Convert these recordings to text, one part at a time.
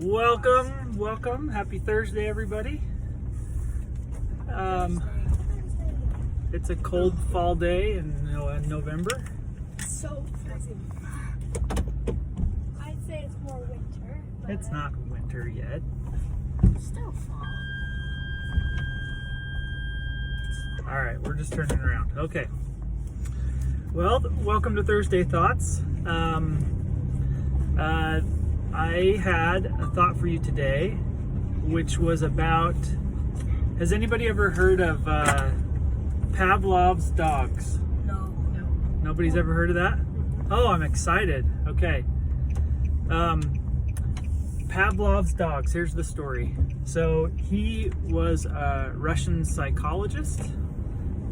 Welcome. Happy Thursday, everybody. It's a cold fall day in November. So freezing. I'd say it's more winter. But It's not winter yet. still fall. All right, we're just turning around. Okay. Well, welcome to Thursday Thoughts. I had a thought for you today, which was about, has anybody ever heard of Pavlov's dogs? No. Nobody's ever heard of that? Oh, I'm excited. Okay. Pavlov's dogs, here's the story. So he was a Russian psychologist,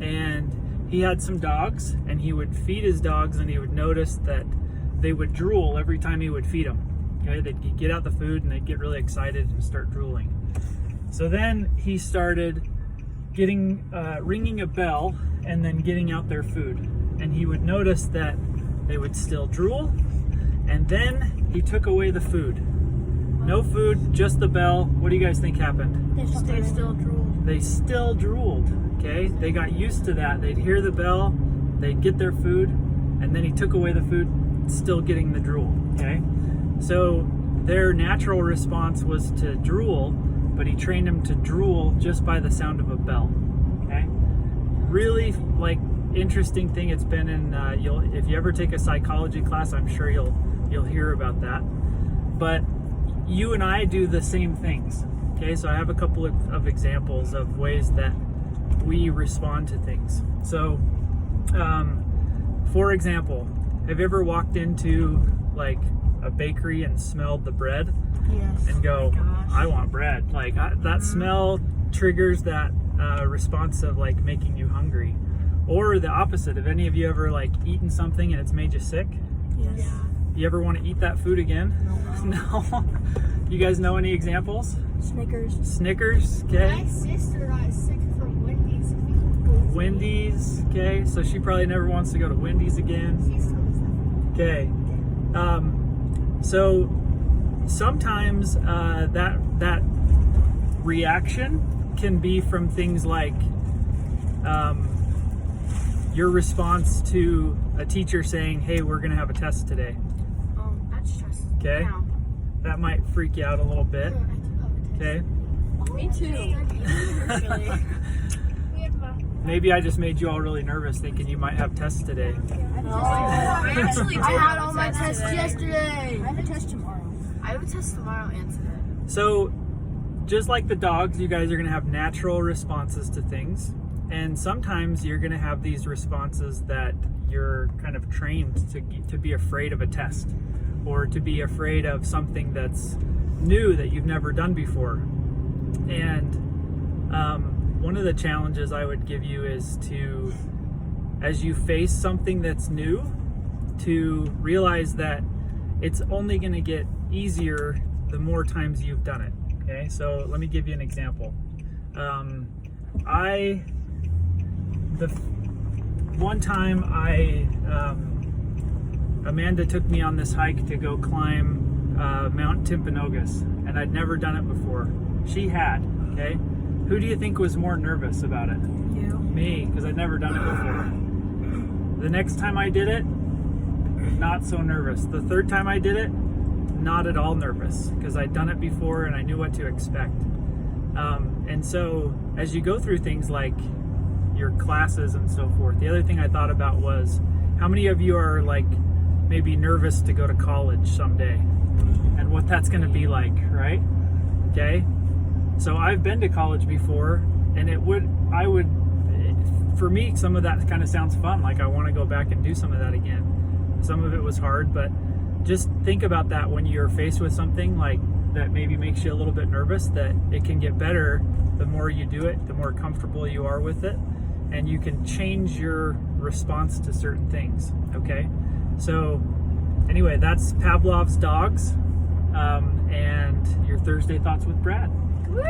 and he had some dogs, and he would feed his dogs, and he would notice that they would drool every time he would feed them. Okay, they'd get out the food and they'd get really excited and start drooling. So then he started ringing a bell and then getting out their food. And he would notice that they would still drool, and then he took away the food. No food, just the bell. What do you guys think happened? They still drool. They still drooled, okay? They got used to that. They'd hear the bell, they'd get their food, and then he took away the food, still getting the drool, okay? So their natural response was to drool, but he trained them to drool just by the sound of a bell, okay? Really, interesting thing it's been in, if you ever take a psychology class, I'm sure you'll hear about that. But you and I do the same things, okay? So I have a couple of examples of ways that we respond to things. So, for example, have you ever walked into a bakery and smelled the bread? Yes. And go, I want bread. That smell triggers that response of making you hungry. Or the opposite. Have any of you ever eaten something and it's made you sick? Yes. Yeah. You ever want to eat that food again? No. You guys know any examples? Snickers, okay. My sister got sick from Wendy's. Wendy's, okay. So she probably never wants to go to Wendy's again. Okay. So sometimes that reaction can be from things like your response to a teacher saying, "Hey, we're going to have a test today." That's stressful. Okay. Now. That might freak you out a little bit. Okay. Me too. Maybe I just made you all really nervous thinking you might have tests today. I had all my tests yesterday. I have a test tomorrow. I have a test tomorrow and today. So, just like the dogs, you guys are going to have natural responses to things. And sometimes you're going to have these responses that you're kind of trained to be afraid of a test, or to be afraid of something that's new that you've never done before. And one of the challenges I would give you is to, as you face something that's new, to realize that it's only going to get easier the more times you've done it. Okay, so let me give you an example. The one time Amanda took me on this hike to go climb Mount Timpanogos, and I'd never done it before. She had, okay? Who do you think was more nervous about it? You. Me, because I'd never done it before. The next time I did it, not so nervous. The third time I did it, not at all nervous, because I'd done it before and I knew what to expect. And so as you go through things like your classes and so forth, the other thing I thought about was, how many of you are maybe nervous to go to college someday and what that's going to be like, right? Okay. So I've been to college before, and for me, some of that kind of sounds fun. I want to go back and do some of that again. Some of it was hard, but just think about that when you're faced with something that maybe makes you a little bit nervous, that it can get better the more you do it, the more comfortable you are with it, and you can change your response to certain things, okay? So anyway, that's Pavlov's dogs, and your Thursday Thoughts with Brad. Woo!